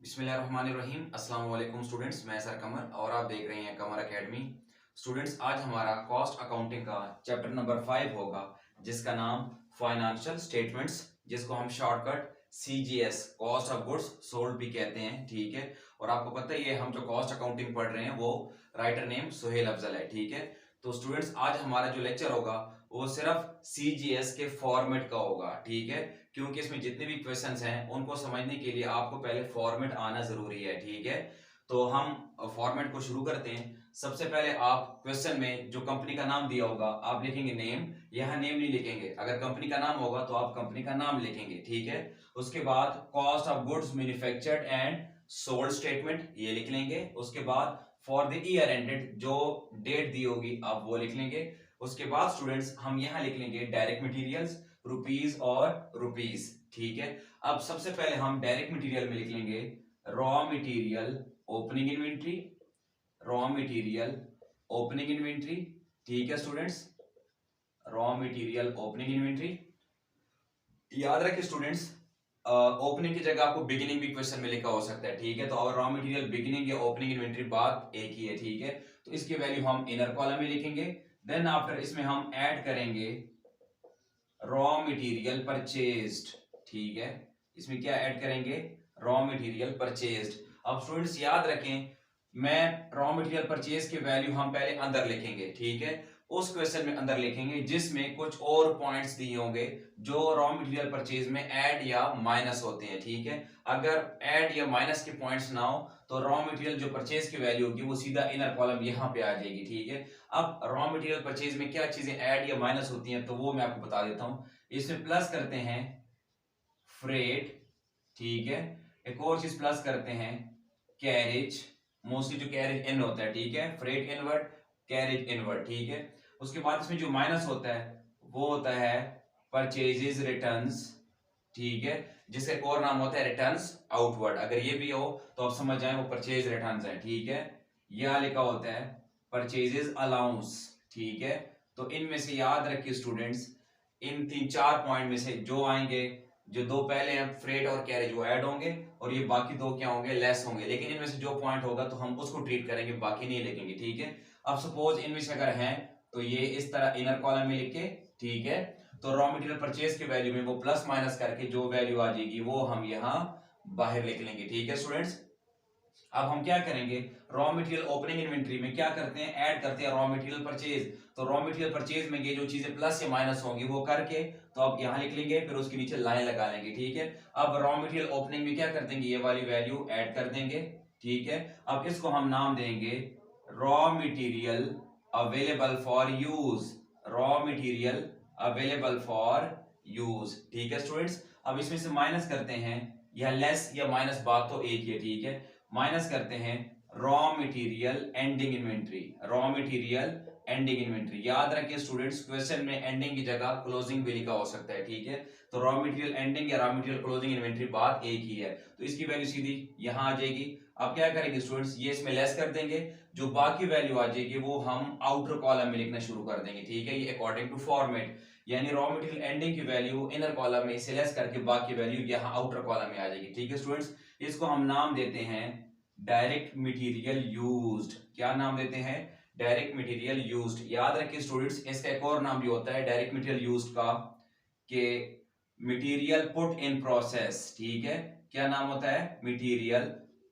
बिस्मिल्लाहिर्रहमानिर्रहीम। अस्सलाम वालेकुम स्टूडेंट्स, मैं सर कमर और आप देख रहे हैं कमर एकेडमी। स्टूडेंट्स, आज हमारा कॉस्ट अकाउंटिंग का चैप्टर नंबर 5 होगा, जिसका नाम फाइनेंशियल स्टेटमेंट्स, जिसको हम shortcut CGS cost of goods sold भी कहते हैं। ठीक है, और आपको पता ही है हम जो कॉस्ट अकाउंटिंग पढ़ रहे हैं वो राइटर नेम सुहेल अफजल है। ठीक है, तो स्टूडेंट्स आज हमारा जो लेक्चर होगा वो सिर्फ CGS के फॉर्मेट का होगा। ठीक है, क्योंकि इसमें जितने भी क्वेश्चंस हैं उनको समझने के लिए आपको पहले फॉर्मेट आना जरूरी है। ठीक है, तो हम फॉर्मेट को शुरू करते हैं। सबसे पहले आप क्वेश्चन में जो कंपनी का नाम दिया होगा आप लिखेंगे नेम। यहाँ नेम नहीं लिखेंगे, अगर कंपनी का नाम होगा तो आप कंपनी का नाम लिखेंगे। ठीक है, उसके बाद cost of goods manufactured and sold statement ये लिख लेंगे। उसके बाद फॉर द ईयर एंडेड जो डेट दी होगी आप वो लिख लेंगे। उसके बाद स्टूडेंट्स हम यहाँ लिख लेंगे डायरेक्ट मटेरियल्स रुपीज और रुपीज। ठीक है, अब सबसे पहले हम डायरेक्ट मटेरियल में लिख लेंगे raw material opening inventory, raw material opening inventory. ठीक है students, raw material opening inventory. याद रखिए स्टूडेंट्स, ओपनिंग की जगह आपको बिगिनिंग भी क्वेश्चन में लिखा हो सकता है। ठीक है, तो रॉ मटेरियल बिगिनिंग या ओपनिंग इन्वेंट्री बात एक ही है। ठीक है, तो इसकी वैल्यू हम इनर कॉलम में लिखेंगे। देन आफ्टर इसमें हम ऐड करेंगे रॉ मटेरियल परचेज्ड। ठीक है, इसमें क्या ऐड करेंगे? Raw material purchased. अब स्टूडेंट्स याद रखें, मैं रॉ मटेरियल परचेज की वैल्यू हम पहले अंदर लिखेंगे। ठीक है, उस क्वेश्चन में अंदर लिखेंगे जिसमें कुछ और पॉइंट्स दिए होंगे जो रॉ मटेरियल परचेज में ऐड या माइनस होते हैं। ठीक है, अगर ऐड या माइनस के पॉइंट्स ना हो तो रॉ मटेरियल जो परचेज की वैल्यू होगी वो सीधा इनर कॉलम यहाँ पे आ जाएगी। ठीक है, अब रॉ मटेरियल परचेज में क्या चीजें ऐड या माइनस होती हैं तो वो मैं आपको बता देता हूं। इसमें प्लस करते हैं फ्रेट। ठीक है, एक और चीज प्लस करते हैं कैरेज, मोस्टली जो कैरेज इन होता है। ठीक है, फ्रेट इनवर्ड, कैरेज इनवर्ड। ठीक है, उसके बाद इसमें जो माइनस होता है वो होता है परचेजेस रिटर्न्स। ठीक है, जिसका एक और नाम होता है रिटर्न्स आउटवर्ड। अगर ये भी हो तो आप समझ जाए वो परचेज रिटर्न्स है। ठीक है, यह लिखा होता है परचेजेस अलाउंस। ठीक है, तो इनमें से याद रखिए स्टूडेंट्स, इन तीन चार पॉइंट में से जो आएंगे, जो दो पहले हैं फ्रेट और कैरेज वो ऐड होंगे और ये बाकी दो क्या होंगे? लेस होंगे। लेकिन इनमें से जो पॉइंट होगा तो हम उसको ट्रीट करेंगे, बाकी नहीं लिखेंगे। ठीक है, अब सपोज इनमें से अगर हैं तो ये इस तरह इनर कॉलम में लिखे। ठीक है, तो रॉ मटेरियल परचेज के वैल्यू में वो प्लस माइनस करके जो वैल्यू आ जाएगी वो हम यहाँ बाहर लिख लेंगे। ठीक है स्टूडेंट्स, अब हम क्या करेंगे? रॉ मटेरियल ओपनिंग इन्वेंट्री में क्या करते हैं? ऐड करते हैं रॉ मटेरियल परचेज। तो रॉ मटेरियल परचेज में ये जो चीजें प्लस या माइनस होंगी वो करके तो आप यहां लिख लेंगे, फिर उसके नीचे लाइन लगा लेंगे। ठीक है, अब रॉ मटेरियल ओपनिंग में क्या कर देंगे? ये वाली वैल्यू ऐड कर देंगे। ठीक है, अब इसको हम नाम देंगे raw material available for use, raw material available for use. ठीक है स्टूडेंट्स, अब इसमें से माइनस करते हैं, या लेस या माइनस बात तो एक ही है। ठीक है, माइनस करते हैं raw material ending inventory, raw material ending inventory. याद रखिए स्टूडेंट्स, क्वेश्चन में एंडिंग की जगह क्लोजिंग भी लिखा हो सकता है। ठीक है, तो रॉ मटेरियल एंडिंग या रॉ मटेरियल क्लोजिंग इन्वेंट्री बात एक ही है, तो इसकी वैल्यू सीधी यहां आ जाएगी। अब क्या करेंगे स्टूडेंट्स, ये इसमें लेस कर देंगे, जो बाकी वैल्यू आ जाएगी वो हम आउटर कॉलम में लिखना शुरू कर देंगे। ठीक है, ये अकॉर्डिंग टू फॉर्मेट, यानी रॉ मटेरियल एंडिंग की वैल्यू इनर कॉलम में इसे लेस करके बाकी वैल्यू यहाँ आउटर कॉलम में आ जाएगी। ठीक है स्टूडेंट्स, इसको हम नाम देते हैं डायरेक्ट मटेरियल यूज्ड। क्या नाम देते हैं? Direct material used. याद रखिए स्टूडेंट्स, इसका एक और नाम भी होता है डायरेक्ट मटेरियल यूज्ड का, के मटेरियल पुट इन प्रोसेस। ठीक है, क्या नाम होता है? Material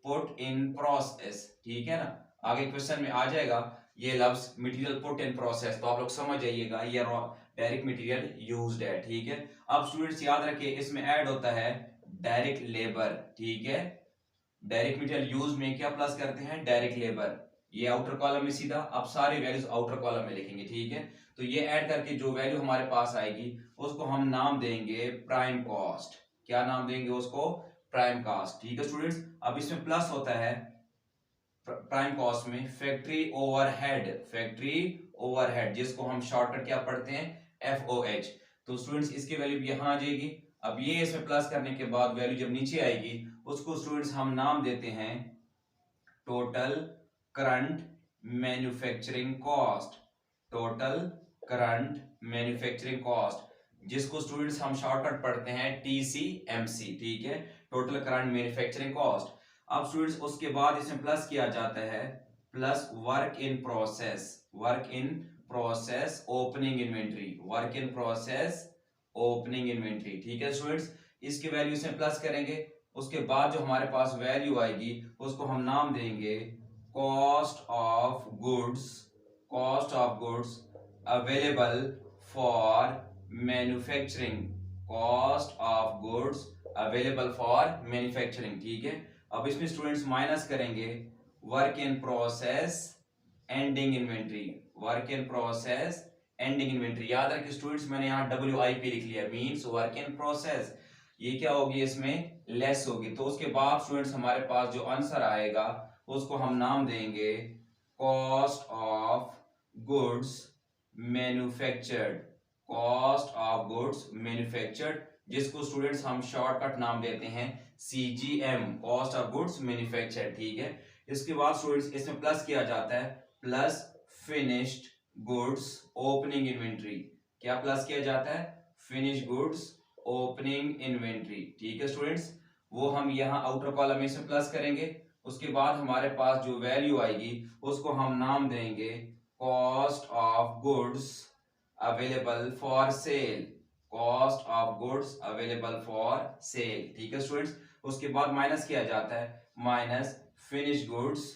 put in process. ठीक है ना, आगे क्वेश्चन में आ जाएगा ये लफ्ज मटेरियल पुट इन प्रोसेस, तो आप लोग समझ जाइएगा ये डायरेक्ट मटेरियल यूज्ड है। ठीक है, अब स्टूडेंट्स याद रखिए इसमें ऐड होता है डायरेक्ट लेबर। ठीक है, डायरेक्ट मटेरियल यूज में क्या प्लस करते हैं? Direct labour. ये आउटर कॉलम में सीधा आप सारी वैल्यूज आउटर कॉलम में लिखेंगे। ठीक है, तो ये ऐड करके जो वैल्यू हमारे पास आएगी उसको हम नाम देंगे प्राइम कॉस्ट। क्या नाम देंगे उसको? Prime cost. ठीक है स्टूडेंट्स, अब इसमें प्लस होता है प्राइम कॉस्ट में फैक्ट्री ओवरहेड, फैक्ट्री ओवरहेड जिसको हम शॉर्टकट क्या पढ़ते हैं? FOH। तो स्टूडेंट्स इसकी वैल्यू भी यहां आ जाएगी। अब ये इसमें प्लस करने के बाद वैल्यू जब नीचे आएगी उसको स्टूडेंट्स हम नाम देते हैं total current manufacturing cost, total current manufacturing cost, जिसको स्टूडेंट्स हम शॉर्टकट पढ़ते हैं TCMC। ठीक है, टोटल करंट मैन्युफैक्चरिंग कॉस्ट। अब स्टूडेंट्स उसके बाद इसमें प्लस किया जाता है, plus work in process, work in process opening inventory, work in process opening inventory. ठीक है स्टूडेंट्स, इसकी वैल्यू इसमें प्लस करेंगे, उसके बाद जो हमारे पास वैल्यू आएगी उसको हम नाम देंगे cost of goods, cost of goods available for manufacturing, cost of goods available for manufacturing. ठीक है, अब इसमें स्टूडेंट्स माइनस करेंगे work in process ending inventory, work in process ending inventory. याद रखिए स्टूडेंट्स, मैंने यहाँ WIP लिख लिया, मींस वर्क इन प्रोसेस, ये क्या होगी इसमें लेस होगी। तो उसके बाद स्टूडेंट्स हमारे पास जो आंसर आएगा उसको हम नाम देंगे cost of goods manufactured, cost of goods manufactured, जिसको स्टूडेंट्स हम शॉर्टकट नाम देते हैं CGM, cost of goods manufactured. ठीक है, इसके बाद स्टूडेंट्स इसमें प्लस किया जाता है, plus finished goods opening inventory. क्या प्लस किया जाता है? Finish goods opening inventory. ठीक है स्टूडेंट्स, वो हम यहाँ आउटर कॉलम में से प्लस करेंगे, उसके बाद हमारे पास जो वैल्यू आएगी उसको हम नाम देंगे cost of goods available for sale, cost of goods available for sale. ठीक है स्टूडेंट्स, उसके बाद माइनस किया जाता है, minus finish goods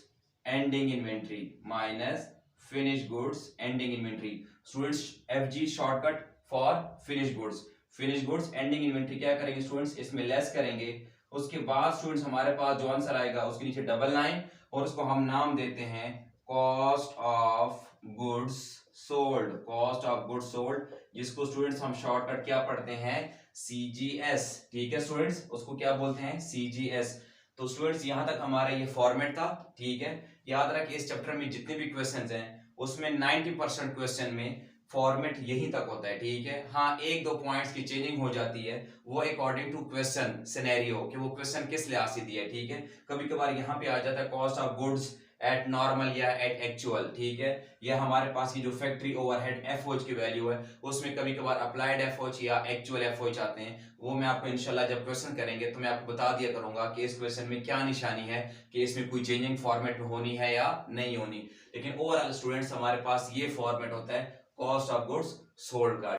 ending inventory, minus finish goods ending inventory. Students FG shortcut for finish goods, finish goods ending inventory क्या करेंगे students, इसमें लेस करेंगे, उसके बाद स्टूडेंट्स हमारे पास जो आंसर आएगा उसके नीचे डबल लाइन और उसको हम नाम देते हैं cost of goods sold, cost of goods sold, जिसको स्टूडेंट्स हम शॉर्टकट क्या पढ़ते हैं CGS। ठीक है स्टूडेंट्स, उसको क्या बोलते हैं CGS। तो स्टूडेंट्स यहां तक हमारा ये फॉर्मेट था। ठीक है, याद रखिए इस चैप्टर में जितने भी क्वेश्चंस हैं उसमें 90% क्वेश्चन में फॉर्मेट यहीं तक होता है। ठीक है, हाँ एक दो पॉइंट्स की चेंजिंग हो जाती है, वो अकॉर्डिंग टू क्वेश्चन सिनेरियो कि वो क्वेश्चन किस लिहाज से दिया है। ठीक है, कभी कभार यहाँ पे आ जाता है cost of goods at normal या एट एक्चुअल। ठीक है, या हमारे पास की जो फैक्ट्री ओवरहेड FOH की वैल्यू है उसमें कभी कभार अप्लाइड FOH या एक्चुअल FOH आते हैं, वो मैं आपको इंशाल्लाह जब क्वेश्चन करेंगे तो मैं आपको बता दिया करूंगा कि इस क्वेश्चन में क्या निशानी है, कि इसमें कोई चेंजिंग फॉर्मेट में होनी है या नहीं होनी। लेकिन ओवरऑल स्टूडेंट्स हमारे पास ये फॉर्मेट होता है कॉस्ट ऑफ गुड्स सोल्ड का।